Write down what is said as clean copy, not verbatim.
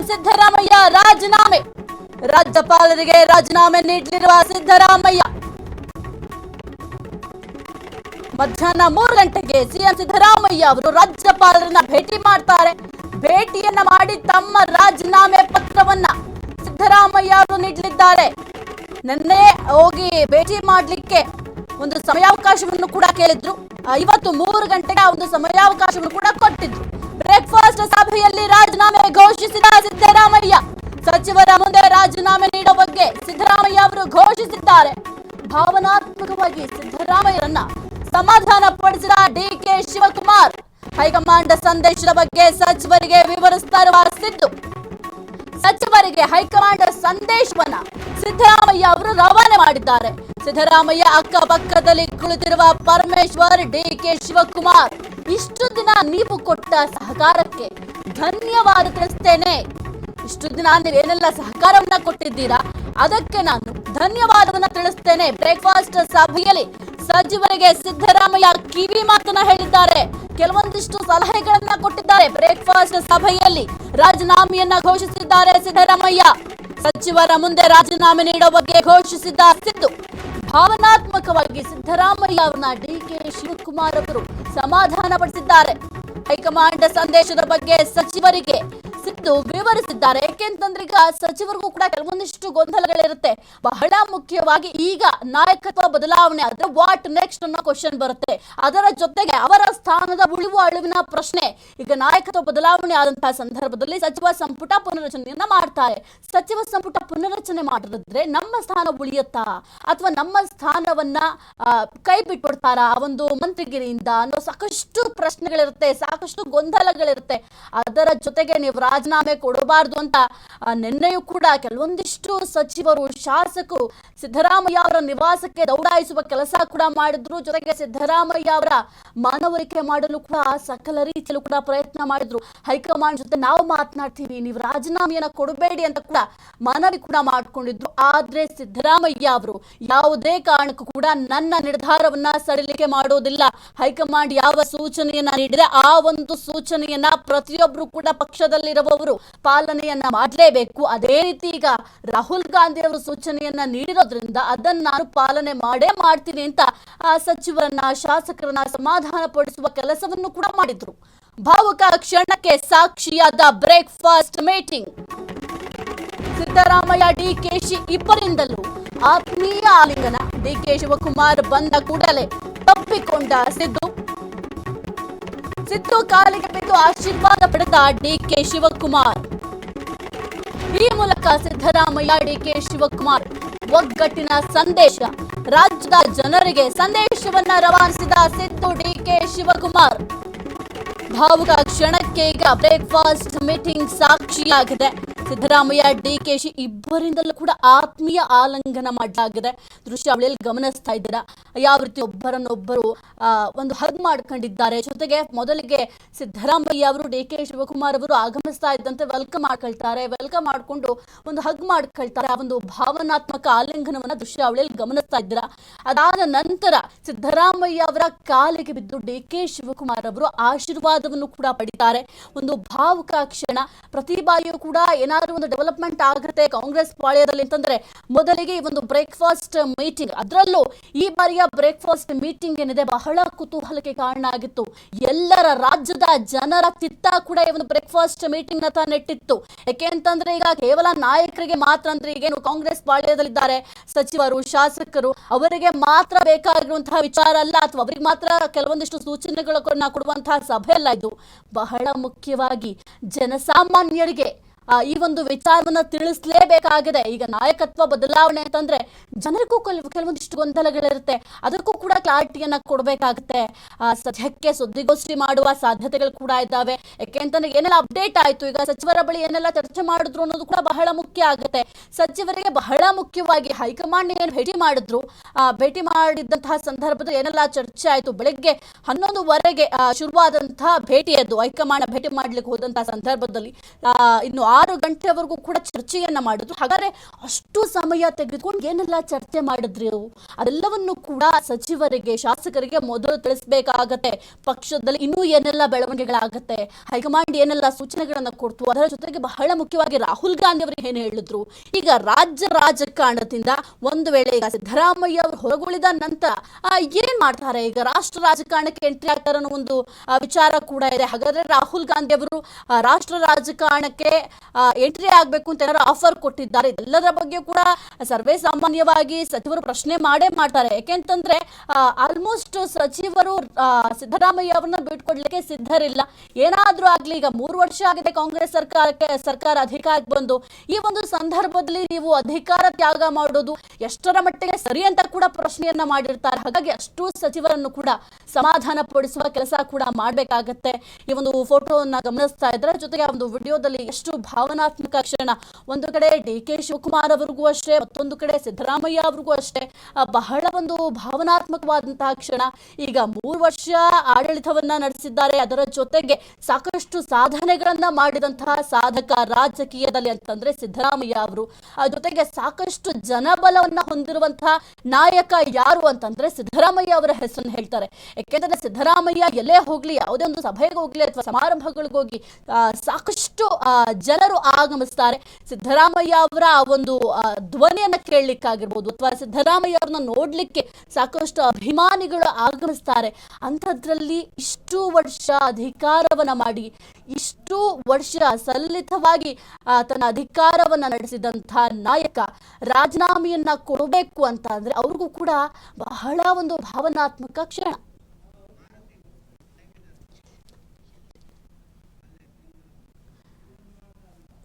ಸಿದ್ದರಾಮಯ್ಯ ರಾಜೀನಾಮೆ. ರಾಜ್ಯಪಾಲರಿಗೆ ರಾಜೀನಾಮೆ ನೀಡಲಿರುವ ಸಿದ್ದರಾಮಯ್ಯ ಮಧ್ಯಾಹ್ನ 3 ಗಂಟೆಗೆ ಸಿಎಂ ಸಿದ್ದರಾಮಯ್ಯ ಅವರು ರಾಜ್ಯಪಾಲರನ್ನ ಭೇಟಿ ಮಾಡ್ತಾರೆ. ಭೇಟಿಯನ್ನ ಮಾಡಿ ತಮ್ಮ ರಾಜೀನಾಮೆ ಪತ್ರವನ್ನ ಸಿದ್ದರಾಮಯ್ಯ ಅವರು ನೀಡಲಿದ್ದಾರೆ. ನಿನ್ನೆ ಹೋಗಿ ಭೇಟಿ ಮಾಡಲಿಕ್ಕೆ ಒಂದು ಸಮಯಾವಕಾಶವನ್ನು ಕೂಡ ಕೇಳಿದ್ರು. ಇವತ್ತು 3 ಗಂಟೆಗೆ ಒಂದು ಸಮಯಾವಕಾಶವನ್ನು ಕೂಡ ಕೊಟ್ಟಿದ್ರು. ಬ್ರೇಕ್ಫಾಸ್ಟ್ ಸಭೆಯಲ್ಲಿ ರಾಜೀನಾಮೆ ಘೋಷಿಸಿದ ಸಿದ್ದರಾಮಯ್ಯ. ಸಚಿವರ ಮುಂದೆ ರಾಜೀನಾಮೆ ನೀಡುವ ಬಗ್ಗೆ ಸಿದ್ದರಾಮಯ್ಯ ಅವರು ಘೋಷಿಸಿದ್ದಾರೆ. ಭಾವನಾತ್ಮಕವಾಗಿ ಸಿದ್ದರಾಮಯ್ಯರನ್ನ ಸಮಾಧಾನ ಪಡಿಸಿದ ಡಿಕೆ ಶಿವಕುಮಾರ್. ಹೈಕಮಾಂಡ್ ಸಂದೇಶದ ಬಗ್ಗೆ ಸಚಿವರಿಗೆ ವಿವರಿಸ್ತಾ ಇರುವ ಸಿದ್ದು. ಸಚಿವರಿಗೆ ಹೈಕಮಾಂಡ್ ಸಂದೇಶವನ್ನ ಸಿದ್ದರಾಮಯ್ಯ ಅವರು ರವಾನೆ ಮಾಡಿದ್ದಾರೆ. ಸಿದ್ದರಾಮಯ್ಯ ಅಕ್ಕಪಕ್ಕದಲ್ಲಿ ಕುಳಿತಿರುವ ಪರಮೇಶ್ವರ್, ಡಿಕೆ ಶಿವಕುಮಾರ್, ಇಷ್ಟು ದಿನ ನೀವು ಕೊಟ್ಟ ಸಹಕಾರಕ್ಕೆ ಧನ್ಯವಾದ ತಿಳಿಸ್ತೇನೆ. ಇಷ್ಟು ದಿನ ನೀವೇನೆಲ್ಲ ಸಹಕಾರವನ್ನ ಕೊಟ್ಟಿದ್ದೀರಾ ಅದಕ್ಕೆ ನಾನು ಧನ್ಯವಾದವನ್ನ ತಿಳಿಸ್ತೇನೆ. ಬ್ರೇಕ್ಫಾಸ್ಟ್ ಸಭೆಯಲ್ಲಿ ಸಚಿವರಿಗೆ ಸಿದ್ದರಾಮಯ್ಯ ಕಿವಿ ಮಾತನ್ನ ಹೇಳಿದ್ದಾರೆ. ಕೆಲವೊಂದಿಷ್ಟು ಸಲಹೆಗಳನ್ನ ಕೊಟ್ಟಿದ್ದಾರೆ. ಬ್ರೇಕ್ಫಾಸ್ಟ್ ಸಭೆಯಲ್ಲಿ ರಾಜೀನಾಮೆಯನ್ನ ಘೋಷಿಸಿದ್ದಾರೆ ಸಿದ್ದರಾಮಯ್ಯ. ಸಚಿವರ ಮುಂದೆ ರಾಜೀನಾಮೆ ನೀಡುವ ಬಗ್ಗೆ ಘೋಷಿಸಿದ ಸಿದ್ದು. ಭಾವನಾತ್ಮಕವಾಗಿ ಸಿದ್ದರಾಮಯ್ಯ ಅವರನ್ನ ಡಿಕೆ ಶಿವಕುಮಾರ್ ಅವರು ಸಮಾಧಾನ ಪಡಿಸಿದ್ದಾರೆ. ಹೈಕಮಾಂಡ್ ಸಂದೇಶದ ಬಗ್ಗೆ ಸಚಿವರಿಗೆ ಸಿದ್ದು ವಿವರಿಸಿದ್ದಾರೆ. ಯಾಕೆಂತಂದ್ರೆ ಈಗ ಸಚಿವರಿಗೂ ಕೂಡ ಕೆಲವೊಂದಿಷ್ಟು ಗೊಂದಲಗಳಿರುತ್ತೆ. ಬಹಳ ಮುಖ್ಯವಾಗಿ ಈಗ ನಾಯಕತ್ವ ಬದಲಾವಣೆ ಆದ್ರೆ ವಾಟ್ ನೆಕ್ಸ್ಟ್ ಅನ್ನೋ ಕ್ವಶನ್ ಬರುತ್ತೆ. ಅದರ ಜೊತೆಗೆ ಅವರ ಸ್ಥಾನದ ಉಳಿವು ಅಳಿವಿನ ಪ್ರಶ್ನೆ. ಈಗ ನಾಯಕತ್ವ ಬದಲಾವಣೆ ಆದಂತಹ ಸಂದರ್ಭದಲ್ಲಿ ಸಚಿವ ಸಂಪುಟ ಪುನರಚನೆಯನ್ನ ಮಾಡ್ತಾರೆ. ಸಚಿವ ಸಂಪುಟ ಪುನರಚನೆ ಮಾಡಿದ್ರೆ ನಮ್ಮ ಸ್ಥಾನ ಉಳಿಯುತ್ತಾ ಅಥವಾ ನಮ್ಮ ಸ್ಥಾನವನ್ನ ಕೈ ಬಿಟ್ಬಿಡ್ತಾರಾ ಒಂದು ಮಂತ್ರಿಗಿರಿಯಿಂದ ಅನ್ನೋ ಸಾಕಷ್ಟು ಪ್ರಶ್ನೆಗಳಿರುತ್ತೆ, ಸಾಕಷ್ಟು ಗೊಂದಲಗಳಿರುತ್ತೆ. ಅದರ ಜೊತೆಗೆ ನೀವು ರಾಜೀನಾಮೆ ಕೊಡಬಾರ್ದು ಅಂತ ನಿನ್ನೆಯೂ ಕೂಡ ಕೆಲವೊಂದಿಷ್ಟು ಸಚಿವರು, ಶಾಸಕರು ಸಿದ್ದರಾಮಯ್ಯ ಅವರ ನಿವಾಸಕ್ಕೆ ದೌಡಾಯಿಸುವ ಕೆಲಸ ಕೂಡ ಮಾಡಿದ್ರು. ಜೊತೆಗೆ ಸಿದ್ದರಾಮಯ್ಯ ಅವರ ಮನವರಿಕೆ ಮಾಡಲು ಕೂಡ ಸಕಲ ರೀತಿಯಲ್ಲೂ ಕೂಡ ಪ್ರಯತ್ನ ಮಾಡಿದ್ರು. ಹೈಕಮಾಂಡ್ ಜೊತೆ ನಾವು ಮಾತನಾಡ್ತೀವಿ, ನೀವು ರಾಜೀನಾಮೆಯನ್ನ ಕೊಡಬೇಡಿ ಅಂತ ಕೂಡ ಮನವಿ ಕೂಡ ಮಾಡ್ಕೊಂಡಿದ್ರು. ಆದ್ರೆ ಸಿದ್ದರಾಮಯ್ಯ ಅವರು ಯಾವುದೇ ಕಾರಣಕ್ಕೂ ಕೂಡ ನನ್ನ ನಿರ್ಧಾರವನ್ನ ಸಡಿಲಿಕೆ ಮಾಡೋದಿಲ್ಲ. ಹೈಕಮಾಂಡ್ ಯಾವ ಸೂಚನೆಯನ್ನ ನೀಡಿದೆ ಆ ಒಂದು ಸೂಚನೆಯನ್ನ ಪ್ರತಿಯೊಬ್ರು ಕೂಡ ಪಕ್ಷದಲ್ಲಿರುವವರು ಪಾಲನೆಯನ್ನ ಮಾಡಲೇಬೇಕು. ಅದೇ ರೀತಿ ಈಗ ರಾಹುಲ್ ಗಾಂಧಿ ಅವರು ಸೂಚನೆಯನ್ನ ನೀಡಿರೋದ್ರಿಂದ ಅದನ್ನ ನಾನು ಪಾಲನೆ ಮಾಡೇ ಮಾಡ್ತೀನಿ ಅಂತ ಸಚಿವರನ್ನ, ಶಾಸಕರನ್ನ ಸಮಾಧಾನ ಪಡಿಸುವ ಕೆಲಸವನ್ನು ಕೂಡ ಮಾಡಿದ್ರು. ಭಾವುಕ ಕ್ಷಣಕ್ಕೆ ಸಾಕ್ಷಿಯಾದ ಬ್ರೇಕ್ಫಾಸ್ಟ್ ಮೀಟಿಂಗ್. ಸಿದ್ದರಾಮಯ್ಯ, ಡಿಕೆಶಿ ಇಬ್ಬರಿಂದಲೂ ಆತ್ಮೀಯ ಆಲಿಂಗನ. ಡಿಕೆ ಶಿವಕುಮಾರ್ ಬಂದ ಕೂಡಲೇ ತಪ್ಪಿಕೊಂಡ ಸಿದ್ದು ಕಾಲಿಗೆ ಬಿದ್ದು ಆಶೀರ್ವಾದ ಪಡೆದ ಡಿಕೆ ಶಿವಕುಮಾರ್. ಈ ಮೂಲಕ ಸಿದ್ದರಾಮಯ್ಯ, ಡಿಕೆ ಶಿವಕುಮಾರ್ ಒಗ್ಗಟ್ಟಿನ ಸಂದೇಶ, ರಾಜ್ಯದ ಜನರಿಗೆ ಸಂದೇಶವನ್ನ ರವಾನಿಸಿದ ಸಿದ್ದು, ಡಿಕೆ ಶಿವಕುಮಾರ್. ಭಾವುಕ ಕ್ಷಣಕ್ಕೆ ಈಗ ಬ್ರೇಕ್ಫಾಸ್ಟ್ ಮೀಟಿಂಗ್ ಸಾಕ್ಷಿಯಾಗಿದೆ. ಸಿದ್ದರಾಮಯ್ಯ, ಡಿಕೆಶಿ ಇಬ್ಬರಿಂದಲೂ ಕೂಡ ಆತ್ಮೀಯ ಆಲಿಂಗನ ಮಾಡಲಾಗಿದೆ. ದೃಶ್ಯಾವಳಿಯಲ್ಲಿ ಗಮನಿಸ್ತಾ ಇದ್ದೀರಾ ಯಾವ ರೀತಿ ಒಬ್ಬರನ್ನೊಬ್ಬರು ಒಂದು ಹಗ್ ಮಾಡ್ಕೊಂಡಿದ್ದಾರೆ. ಜೊತೆಗೆ ಮೊದಲಿಗೆ ಸಿದ್ದರಾಮಯ್ಯ ಅವರು ಡಿಕೆ ಶಿವಕುಮಾರ್ ಅವರು ಆಗಮಿಸ್ತಾ ಇದ್ದಂತೆ ವೆಲ್ಕಮ್ ಮಾಡ್ಕೊಂಡು ಒಂದು ಹಗ್ ಮಾಡ್ಕೊಳ್ತಾರೆ. ಆ ಒಂದು ಭಾವನಾತ್ಮಕ ಆಲಿಂಗನವನ್ನ ದೃಶ್ಯಾವಳಿಯಲ್ಲಿ ಗಮನಿಸ್ತಾ ಇದ್ದೀರಾ. ಅದಾದ ನಂತರ ಸಿದ್ದರಾಮಯ್ಯ ಅವರ ಕಾಲಿಗೆ ಬಿದ್ದು ಡಿಕೆ ಶಿವಕುಮಾರ್ ಅವರು ಆಶೀರ್ವಾದವನ್ನು ಕೂಡ ಪಡಿತಾರೆ. ಒಂದು ಭಾವುಕ ಕ್ಷಣ. ಪ್ರತಿ ಬಾರಿಯೂ ಕೂಡ ಏನಾದರೂ ಒಂದು ಡೆವಲಪ್ಮೆಂಟ್ ಆಗುತ್ತೆ ಕಾಂಗ್ರೆಸ್ ಪಾಳ್ಯದಲ್ಲಿ ಅಂತಂದ್ರೆ ಮೊದಲಿಗೆ ಈ ಒಂದು ಬ್ರೇಕ್ಫಾಸ್ಟ್ ಮೀಟಿಂಗ್, ಅದರಲ್ಲೂ ಈ ಬಾರಿಯ ಬ್ರೇಕ್ಫಾಸ್ಟ್ ಮೀಟಿಂಗ್ ಏನಿದೆ ಬಹಳ ಕುತೂಹಲಕ್ಕೆ ಕಾರಣ ಆಗಿತ್ತು. ಎಲ್ಲರ ರಾಜ್ಯದ ಜನರ ಚಿತ್ತ ಕೂಡ ಈ ಒಂದು ಬ್ರೇಕ್ಫಾಸ್ಟ್ ಮೀಟಿಂಗ್ ನ ನೆಟ್ಟಿತ್ತು. ಯಾಕೆ ಅಂತಂದ್ರೆ ಈಗ ಕೇವಲ ನಾಯಕರಿಗೆ ಮಾತ್ರ ಅಂದ್ರೆ ಈಗೇನು ಕಾಂಗ್ರೆಸ್ ಪಾಳ್ಯದಲ್ಲಿದ್ದಾರೆ ಸಚಿವರು, ಶಾಸಕರು, ಅವರಿಗೆ ಮಾತ್ರ ಬೇಕಾಗಿರುವಂತಹ ವಿಚಾರ ಅಲ್ಲ ಅಥವಾ ಅವರಿಗೆ ಮಾತ್ರ ಕೆಲವೊಂದಿಷ್ಟು ಸೂಚನೆಗಳನ್ನ ಕೊಡುವಂತಹ ಸಭೆ ಅಲ್ಲ ಇದು. ಬಹಳ ಮುಖ್ಯವಾಗಿ ಜನಸಾಮಾನ್ಯರಿಗೆ ಈ ಒಂದು ವಿಚಾರವನ್ನ ತಿಳಿಸಲೇಬೇಕಾಗಿದೆ. ಈಗ ನಾಯಕತ್ವ ಬದಲಾವಣೆ ಅಂತಂದ್ರೆ ಜನರಿಗೂ ಕೆಲವೊಂದಿಷ್ಟು ಗೊಂದಲಗಳಿರುತ್ತೆ, ಅದಕ್ಕೂ ಕೂಡ ಕ್ಲಾರಿಟಿಯನ್ನ ಕೊಡಬೇಕಾಗುತ್ತೆ. ಸದ್ಯಕ್ಕೆ ಸುದ್ದಿಗೋಷ್ಠಿ ಮಾಡುವ ಸಾಧ್ಯತೆಗಳು ಕೂಡ ಇದ್ದಾವೆ. ಯಾಕೆ ಅಂತಂದ್ರೆ ಏನೆಲ್ಲ ಅಪ್ಡೇಟ್ ಆಯ್ತು, ಈಗ ಸಚಿವರ ಬಳಿ ಏನೆಲ್ಲ ಚರ್ಚೆ ಮಾಡಿದ್ರು ಅನ್ನೋದು ಕೂಡ ಬಹಳ ಮುಖ್ಯ ಆಗುತ್ತೆ. ಸಚಿವರಿಗೆ ಬಹಳ ಮುಖ್ಯವಾಗಿ ಹೈಕಮಾಂಡ್ ಏನು ಭೇಟಿ ಮಾಡಿದಂತಹ ಸಂದರ್ಭದಲ್ಲಿ ಏನೆಲ್ಲ ಚರ್ಚೆ ಆಯ್ತು. ಬೆಳಗ್ಗೆ 11:15 ಶುರುವಾದಂತಹ ಭೇಟಿಯದ್ದು ಹೈಕಮಾಂಡ್ ಭೇಟಿ ಮಾಡ್ಲಿಕ್ಕೆ ಹೋದಂತಹ ಸಂದರ್ಭದಲ್ಲಿ ಇನ್ನು 6 ಗಂಟೆವರೆಗೂ ಕೂಡ ಚರ್ಚೆಯನ್ನ ಮಾಡಿದ್ರು. ಹಾಗಾದ್ರೆ ಅಷ್ಟು ಸಮಯ ತೆಗೆದುಕೊಂಡು ಏನೆಲ್ಲ ಚರ್ಚೆ ಮಾಡಿದ್ರಿ? ಅದೆಲ್ಲವನ್ನು ಕೂಡ ಸಚಿವರಿಗೆ, ಶಾಸಕರಿಗೆ ಮೊದಲು ತಿಳಿಸಬೇಕಾಗತ್ತೆ. ಪಕ್ಷದಲ್ಲಿ ಇನ್ನೂ ಏನೆಲ್ಲ ಬೆಳವಣಿಗೆಗಳಾಗತ್ತೆ, ಹೈಕಮಾಂಡ್ ಏನೆಲ್ಲ ಸೂಚನೆಗಳನ್ನ ಕೊಡ್ತು, ಅದರ ಜೊತೆಗೆ ಬಹಳ ಮುಖ್ಯವಾಗಿ ರಾಹುಲ್ ಗಾಂಧಿ ಅವರಿಗೆ ಏನು ಹೇಳಿದ್ರು. ಈಗ ರಾಜ್ಯ ರಾಜಕಾರಣದಿಂದ ಒಂದು ವೇಳೆ ಈಗ ಸಿದ್ದರಾಮಯ್ಯ ಅವರು ಹೊರಗುಳಿದ ನಂತರ ಏನ್ ಮಾಡ್ತಾರೆ, ಈಗ ರಾಷ್ಟ್ರ ರಾಜಕಾರಣಕ್ಕೆ ಎಂಟ್ರಿ ಆಗ್ತಾರೆ ಅನ್ನೋ ಒಂದು ವಿಚಾರ ಕೂಡ ಇದೆ. ಹಾಗಾದ್ರೆ ರಾಹುಲ್ ಗಾಂಧಿ ಅವರು ರಾಷ್ಟ್ರ ರಾಜಕಾರಣಕ್ಕೆ ಎಂಟ್ರಿ ಆಗ್ಬೇಕು ಅಂತ ಏನಾದ್ರು ಆಫರ್ ಕೊಟ್ಟಿದ್ದಾರೆ? ಇದೆಲ್ಲದರ ಬಗ್ಗೆ ಕೂಡ ಸರ್ವೇ ಸಾಮಾನ್ಯವಾಗಿ ಸಚಿವರು ಪ್ರಶ್ನೆ ಮಾಡೇ ಮಾಡ್ತಾರೆ. ಯಾಕೆಂತಂದ್ರೆ ಆಲ್ಮೋಸ್ಟ್ ಸಚಿವರು ಸಿದ್ದರಾಮಯ್ಯ ಅವರನ್ನ ಬಿಟ್ಕೊಡ್ಲಿಕ್ಕೆ ಸಿದ್ಧರಿಲ್ಲ. ಏನಾದ್ರೂ ಆಗ್ಲಿ, ಈಗ 3 ವರ್ಷ ಆಗಿದೆ ಕಾಂಗ್ರೆಸ್ ಸರ್ಕಾರ ಅಧಿಕಾರಕ್ಕೆ ಬಂದು. ಈ ಒಂದು ಸಂದರ್ಭದಲ್ಲಿ ನೀವು ಅಧಿಕಾರ ತ್ಯಾಗ ಮಾಡೋದು ಎಷ್ಟರ ಮಟ್ಟಿಗೆ ಸರಿ ಅಂತ ಕೂಡ ಪ್ರಶ್ನೆಯನ್ನ ಮಾಡಿರ್ತಾರೆ. ಹಾಗಾಗಿ ಅಷ್ಟು ಸಚಿವರನ್ನು ಕೂಡ ಸಮಾಧಾನ ಪಡಿಸುವ ಕೆಲಸ ಕೂಡ ಮಾಡ್ಬೇಕಾಗತ್ತೆ. ಈ ಒಂದು ಫೋಟೋವನ್ನ ಗಮನಿಸ್ತಾ ಇದ್ರೆ, ಜೊತೆಗೆ ಆ ಒಂದು ವಿಡಿಯೋದಲ್ಲಿ ಎಷ್ಟು ಭಾವನಾತ್ಮಕ ಕ್ಷಣ. ಒಂದು ಕಡೆ ಡಿ.ಕೆ. ಶಿವಕುಮಾರ್ ಅವರಿಗೂ ಅಷ್ಟೇ, ಮತ್ತೊಂದು ಕಡೆ ಸಿದ್ದರಾಮಯ್ಯ ಅವ್ರಿಗೂ ಅಷ್ಟೇ ಬಹಳ ಒಂದು ಭಾವನಾತ್ಮಕವಾದಂತಹ ಕ್ಷಣ. ಈಗ 3 ವರ್ಷ ಆಡಳಿತವನ್ನ ನಡೆಸಿದ್ದಾರೆ, ಅದರ ಜೊತೆಗೆ ಸಾಕಷ್ಟು ಸಾಧನೆಗಳನ್ನ ಮಾಡಿದಂತಹ ಸಾಧಕ ರಾಜಕೀಯದಲ್ಲಿ ಅಂತಂದ್ರೆ ಸಿದ್ದರಾಮಯ್ಯ ಅವರು. ಜೊತೆಗೆ ಸಾಕಷ್ಟು ಜನಬಲವನ್ನ ಹೊಂದಿರುವಂತಹ ನಾಯಕ ಯಾರು ಅಂತಂದ್ರೆ ಸಿದ್ದರಾಮಯ್ಯ ಅವರ ಹೆಸರನ್ನು ಹೇಳ್ತಾರೆ. ಯಾಕೆಂದ್ರೆ ಸಿದ್ದರಾಮಯ್ಯ ಎಲ್ಲೇ ಹೋಗ್ಲಿ, ಯಾವುದೇ ಒಂದು ಸಭೆಗೆ ಹೋಗ್ಲಿ ಅಥವಾ ಸಮಾರಂಭಗಳಿಗೆ ಹೋಗಿ ಸಾಕಷ್ಟು ಜನರು ಆಗಮಿಸ್ತಾರೆ. ಸಿದ್ದರಾಮಯ್ಯ ಅವರ ಒಂದು ಧ್ವನಿಯನ್ನ ಕೇಳಲಿಕ್ಕಾಗಿರ್ಬೋದು ಅಥವಾ ಸಿದ್ದರಾಮಯ್ಯ ಅವ್ರನ್ನ ನೋಡ್ಲಿಕ್ಕೆ ಸಾಕಷ್ಟು ಅಭಿಮಾನಿಗಳು ಆಗಮಿಸ್ತಾರೆ. ಅಂಥದ್ರಲ್ಲಿ ಇಷ್ಟು ವರ್ಷ ಅಧಿಕಾರವನ್ನ ಮಾಡಿ, ಇಷ್ಟು ವರ್ಷ ಸಲ್ಲಿತವಾಗಿ ತನ್ನ ಅಧಿಕಾರವನ್ನ ನಡೆಸಿದಂತಹ ನಾಯಕ ರಾಜೀನಾಮೆಯನ್ನ ಕೊಡಬೇಕು ಅಂತ ಅಂದ್ರೆ ಅವ್ರಿಗೂ ಕೂಡ ಬಹಳ ಒಂದು ಭಾವನಾತ್ಮಕ ಕ್ಷಣ.